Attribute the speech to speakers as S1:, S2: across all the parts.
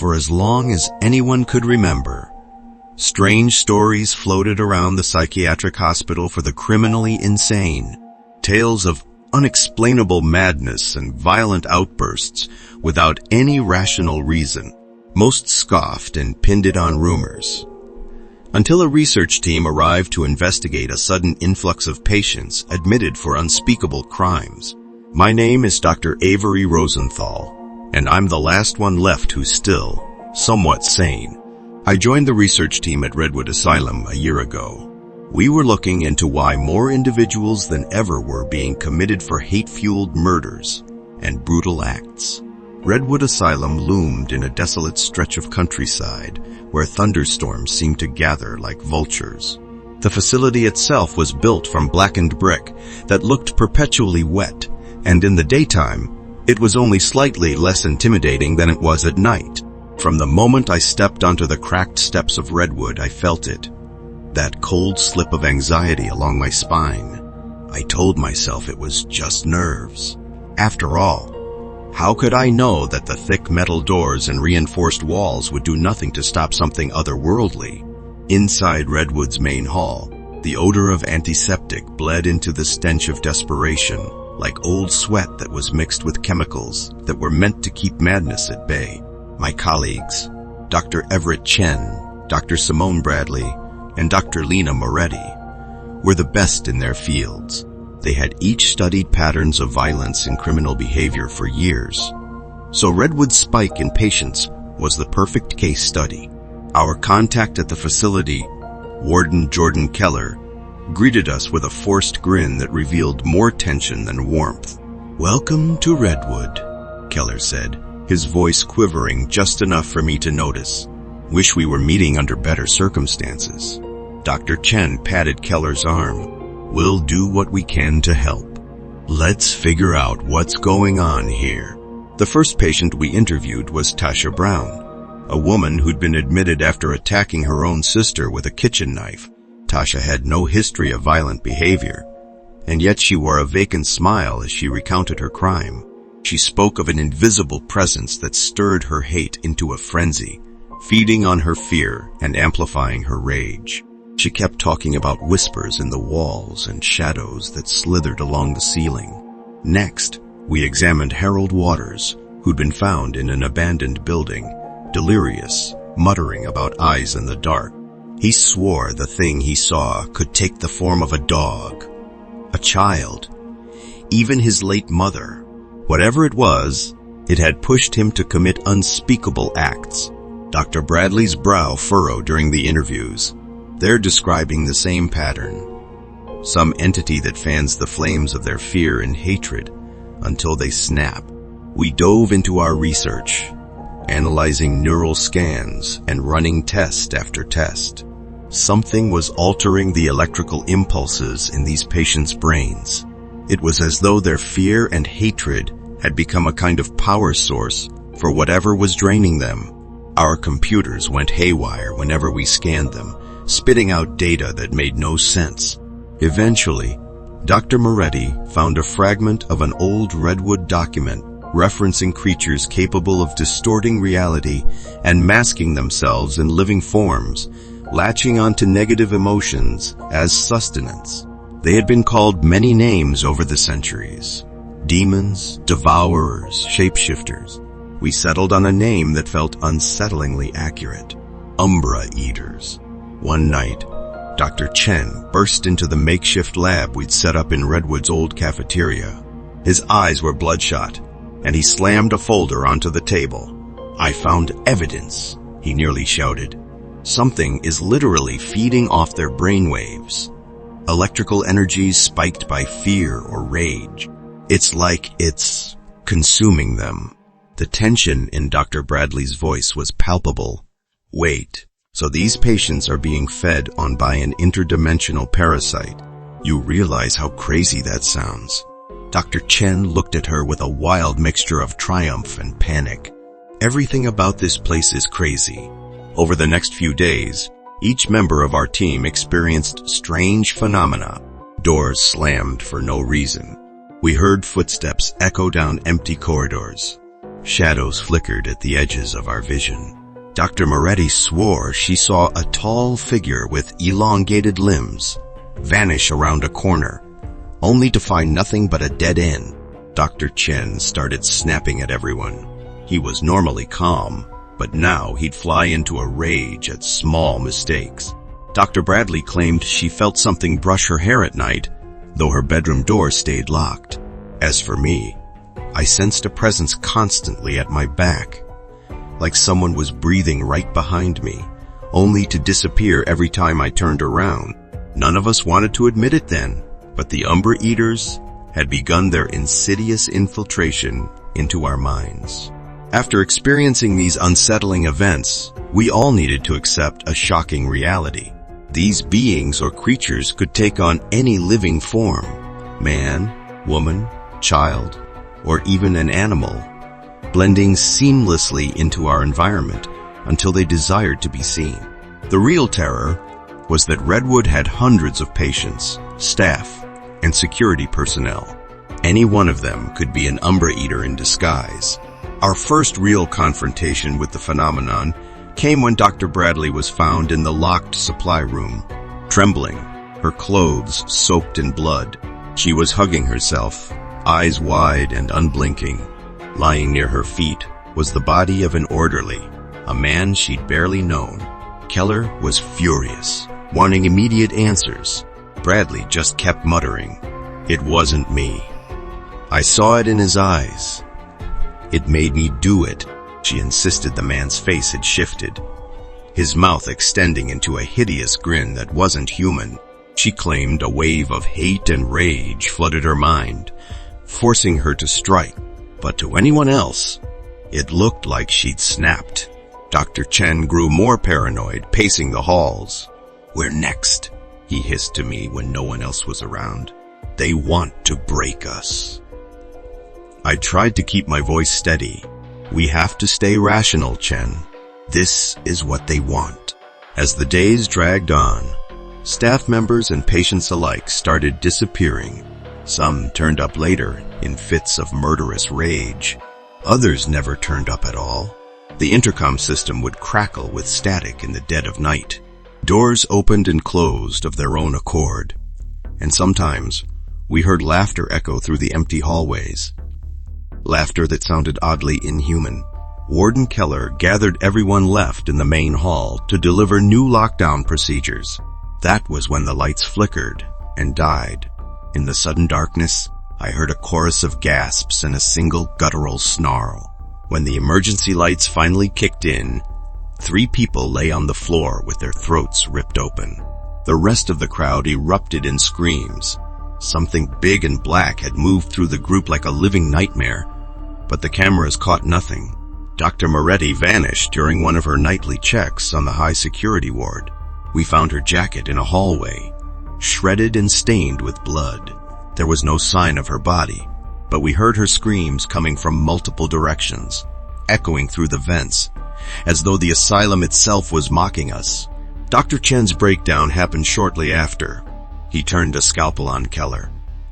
S1: For as long as anyone could remember, strange stories floated around the psychiatric hospital for the criminally insane. Tales of unexplainable madness and violent outbursts without any rational reason. Most scoffed and pinned it on rumors. Until a research team arrived to investigate a sudden influx of patients admitted for unspeakable crimes. My name is Dr. Avery Rosenthal, and I'm the last one left who's still somewhat sane. I joined the research team at Redwood Asylum a year ago. We were looking into why more individuals than ever were being committed for hate-fueled murders and brutal acts. Redwood Asylum loomed in a desolate stretch of countryside where thunderstorms seemed to gather like vultures. The facility itself was built from blackened brick that looked perpetually wet, and in the daytime, it was only slightly less intimidating than it was at night. From the moment I stepped onto the cracked steps of Redwood, I felt it. That cold slip of anxiety along my spine. I told myself it was just nerves. After all, how could I know that the thick metal doors and reinforced walls would do nothing to stop something otherworldly? Inside Redwood's main hall, the odor of antiseptic bled into the stench of desperation, like old sweat that was mixed with chemicals that were meant to keep madness at bay. My colleagues, Dr. Everett Chen, Dr. Simone Bradley, and Dr. Lena Moretti, were the best in their fields. They had each studied patterns of violence and criminal behavior for years. So Redwood's spike in patients was the perfect case study. Our contact at the facility, Warden Jordan Keller, greeted us with a forced grin that revealed more tension than warmth. "Welcome to Redwood," Keller said, his voice quivering just enough for me to notice. "Wish we were meeting under better circumstances." Dr. Chen patted Keller's arm. "We'll do what we can to help. Let's figure out what's going on here." The first patient we interviewed was Tasha Brown, a woman who'd been admitted after attacking her own sister with a kitchen knife. Tasha had no history of violent behavior, and yet she wore a vacant smile as she recounted her crime. She spoke of an invisible presence that stirred her hate into a frenzy, feeding on her fear and amplifying her rage. She kept talking about whispers in the walls and shadows that slithered along the ceiling. Next, we examined Harold Waters, who'd been found in an abandoned building, delirious, muttering about eyes in the dark. He swore the thing he saw could take the form of a dog, a child, even his late mother. Whatever it was, it had pushed him to commit unspeakable acts. Dr. Bradley's brow furrowed during the interviews. They're describing the same pattern. Some entity that fans the flames of their fear and hatred until they snap. We dove into our research, analyzing neural scans and running test after test. Something was altering the electrical impulses in these patients' brains. It was as though their fear and hatred had become a kind of power source for whatever was draining them. Our computers went haywire whenever we scanned them, spitting out data that made no sense. Eventually, Dr. Moretti found a fragment of an old Redwood document referencing creatures capable of distorting reality and masking themselves in living forms, latching onto negative emotions as sustenance. They had been called many names over the centuries. Demons, devourers, shapeshifters. We settled on a name that felt unsettlingly accurate. Umbra Eaters. One night, Dr. Chen burst into the makeshift lab we'd set up in Redwood's old cafeteria. His eyes were bloodshot, and he slammed a folder onto the table. "I found evidence," he nearly shouted. "Something is literally feeding off their brainwaves. Electrical energies spiked by fear or rage. It's like it's consuming them." The tension in Dr. Bradley's voice was palpable. "Wait. So these patients are being fed on by an interdimensional parasite. You realize how crazy that sounds." Dr. Chen looked at her with a wild mixture of triumph and panic. "Everything about this place is crazy." Over the next few days, each member of our team experienced strange phenomena. Doors slammed for no reason. We heard footsteps echo down empty corridors. Shadows flickered at the edges of our vision. Dr. Moretti swore she saw a tall figure with elongated limbs vanish around a corner, only to find nothing but a dead end. Dr. Chen started snapping at everyone. He was normally calm, but now he'd fly into a rage at small mistakes. Dr. Bradley claimed she felt something brush her hair at night, though her bedroom door stayed locked. As for me, I sensed a presence constantly at my back, like someone was breathing right behind me, only to disappear every time I turned around. None of us wanted to admit it then, but the Umbra Eaters had begun their insidious infiltration into our minds. After experiencing these unsettling events, we all needed to accept a shocking reality. These beings or creatures could take on any living form, man, woman, child, or even an animal, blending seamlessly into our environment until they desired to be seen. The real terror was that Redwood had hundreds of patients, staff, and security personnel. Any one of them could be an Umbra Eater in disguise. Our first real confrontation with the phenomenon came when Dr. Bradley was found in the locked supply room, trembling, her clothes soaked in blood. She was hugging herself, eyes wide and unblinking. Lying near her feet was the body of an orderly, a man she'd barely known. Keller was furious, wanting immediate answers. Bradley just kept muttering, "It wasn't me." I saw it in his eyes. "It made me do it," she insisted. The man's face had shifted, his mouth extending into a hideous grin that wasn't human. She claimed a wave of hate and rage flooded her mind, forcing her to strike. But to anyone else, it looked like she'd snapped. Dr. Chen grew more paranoid, pacing the halls. "We're next," he hissed to me when no one else was around. "They want to break us." I tried to keep my voice steady. "We have to stay rational, Chen. This is what they want." As the days dragged on, staff members and patients alike started disappearing. Some turned up later in fits of murderous rage. Others never turned up at all. The intercom system would crackle with static in the dead of night. Doors opened and closed of their own accord, and sometimes we heard laughter echo through the empty hallways. Laughter that sounded oddly inhuman. Warden Keller gathered everyone left in the main hall to deliver new lockdown procedures. That was when the lights flickered and died. In the sudden darkness, I heard a chorus of gasps and a single guttural snarl. When the emergency lights finally kicked in, 3 people lay on the floor with their throats ripped open. The rest of the crowd erupted in screams. Something big and black had moved through the group like a living nightmare, but the cameras caught nothing. Dr. Moretti vanished during one of her nightly checks on the high security ward. We found her jacket in a hallway, shredded and stained with blood. There was no sign of her body, but we heard her screams coming from multiple directions, echoing through the vents, as though the asylum itself was mocking us. Dr. Chen's breakdown happened shortly after. He turned a scalpel on Keller,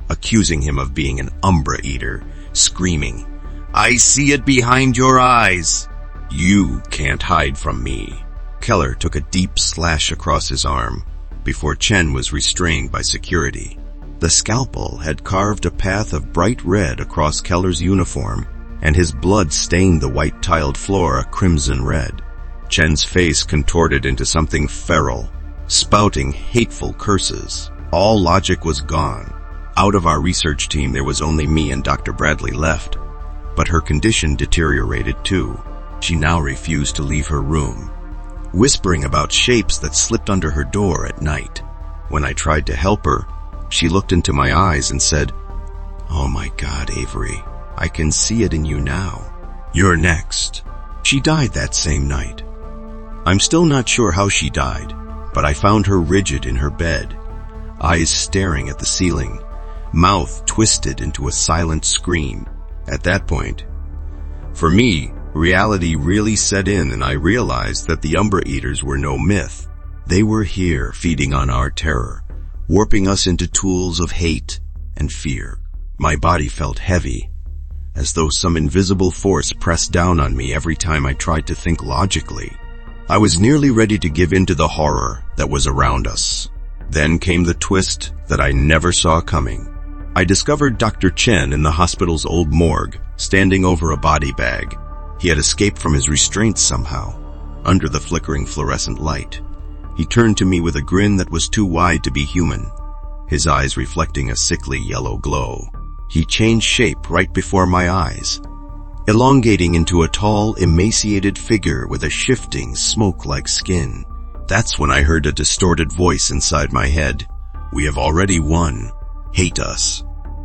S1: accusing him of being an Umbra Eater, screaming, "I see it behind your eyes. You can't hide from me." Keller took a deep slash across his arm before Chen was restrained by security. The scalpel had carved a path of bright red across Keller's uniform, and his blood stained the white-tiled floor a crimson red. Chen's face contorted into something feral, spouting hateful curses. All logic was gone. Out of our research team, there was only me and Dr. Bradley left, but her condition deteriorated too. She now refused to leave her room, whispering about shapes that slipped under her door at night. When I tried to help her, she looked into my eyes and said, "Oh my God, Avery, I can see it in you now. You're next." She died that same night. I'm still not sure how she died, but I found her rigid in her bed, eyes staring at the ceiling, mouth twisted into a silent scream. At that point, for me, reality really set in, and I realized that the Umbra Eaters were no myth. They were here feeding on our terror, warping us into tools of hate and fear. My body felt heavy, as though some invisible force pressed down on me every time I tried to think logically. I was nearly ready to give in to the horror that was around us. Then came the twist that I never saw coming. I discovered Dr. Chen in the hospital's old morgue, standing over a body bag. He had escaped from his restraints somehow, under the flickering fluorescent light. He turned to me with a grin that was too wide to be human, his eyes reflecting a sickly yellow glow. He changed shape right before my eyes, elongating into a tall, emaciated figure with a shifting, smoke-like skin. That's when I heard a distorted voice inside my head. We have already won. Hate us.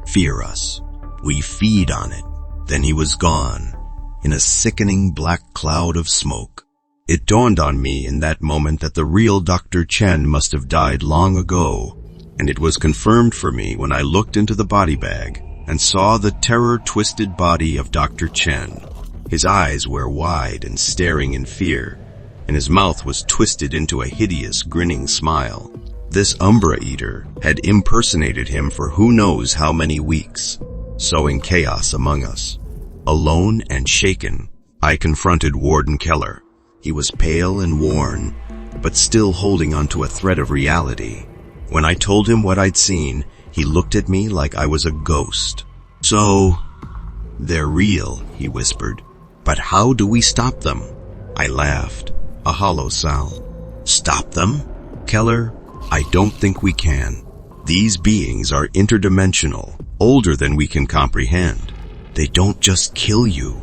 S1: Fear us. We feed on it. Then he was gone, in a sickening black cloud of smoke. It dawned on me in that moment that the real Dr. Chen must have died long ago, and it was confirmed for me when I looked into the body bag and saw the terror-twisted body of Dr. Chen. His eyes were wide and staring in fear, and his mouth was twisted into a hideous, grinning smile. This Umbra Eater had impersonated him for who knows how many weeks, sowing chaos among us. Alone and shaken, I confronted Warden Keller. He was pale and worn, but still holding onto a thread of reality. When I told him what I'd seen, he looked at me like I was a ghost. "So, they're real," he whispered. "But how do we stop them?" I laughed, a hollow sound. "Stop them? Keller, I don't think we can. These beings are interdimensional, older than we can comprehend. They don't just kill you.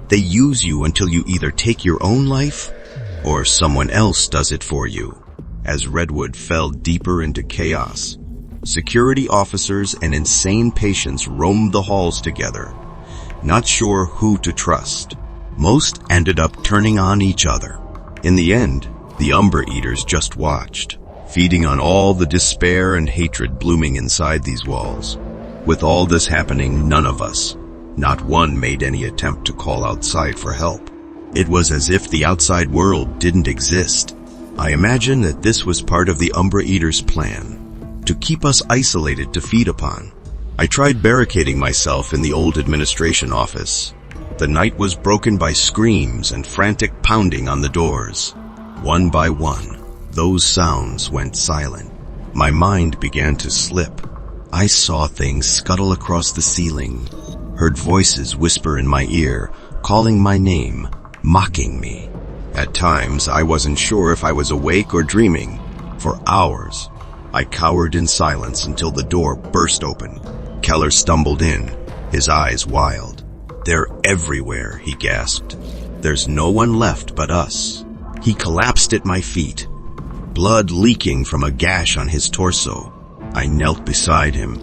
S1: They use you until you either take your own life or someone else does it for you." As Redwood fell deeper into chaos, security officers and insane patients roamed the halls together, not sure who to trust. Most ended up turning on each other. In the end, the Umbra Eaters just watched, feeding on all the despair and hatred blooming inside these walls. With all this happening, none of us, not one, made any attempt to call outside for help. It was as if the outside world didn't exist. I imagine that this was part of the Umbra Eaters' plan, to keep us isolated to feed upon. I tried barricading myself in the old administration office. The night was broken by screams and frantic pounding on the doors. One by one, those sounds went silent. My mind began to slip. I saw things scuttle across the ceiling, heard voices whisper in my ear, calling my name, mocking me. At times, I wasn't sure if I was awake or dreaming. For hours, I cowered in silence until the door burst open. Keller stumbled in, his eyes wild. "They're everywhere," he gasped. "There's no one left but us." He collapsed at my feet, blood leaking from a gash on his torso. I knelt beside him,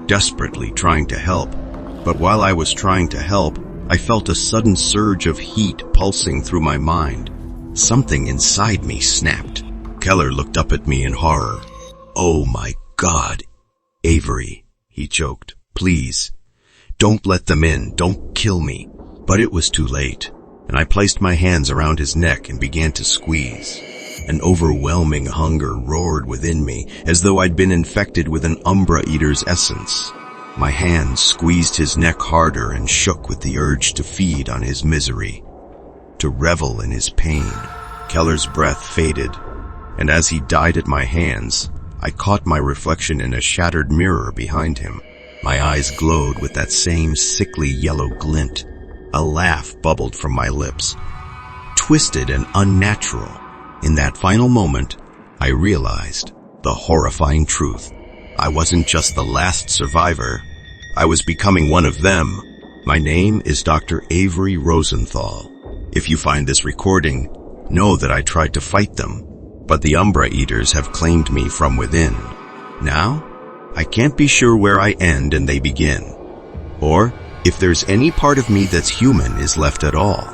S1: desperately trying to help. But while I was trying to help, I felt a sudden surge of heat pulsing through my mind. Something inside me snapped. Keller looked up at me in horror. "Oh my God, Avery," he choked. "Please, don't let them in. Don't kill me." But it was too late, and I placed my hands around his neck and began to squeeze. An overwhelming hunger roared within me, as though I'd been infected with an Umbra Eater's essence. My hands squeezed his neck harder and shook with the urge to feed on his misery, to revel in his pain. Keller's breath faded, and as he died at my hands, I caught my reflection in a shattered mirror behind him. My eyes glowed with that same sickly yellow glint. A laugh bubbled from my lips, twisted and unnatural. In that final moment, I realized the horrifying truth. I wasn't just the last survivor. I was becoming one of them. My name is Dr. Avery Rosenthal. If you find this recording, know that I tried to fight them, but the Umbra Eaters have claimed me from within. Now, I can't be sure where I end and they begin, or if there's any part of me that's human is left at all.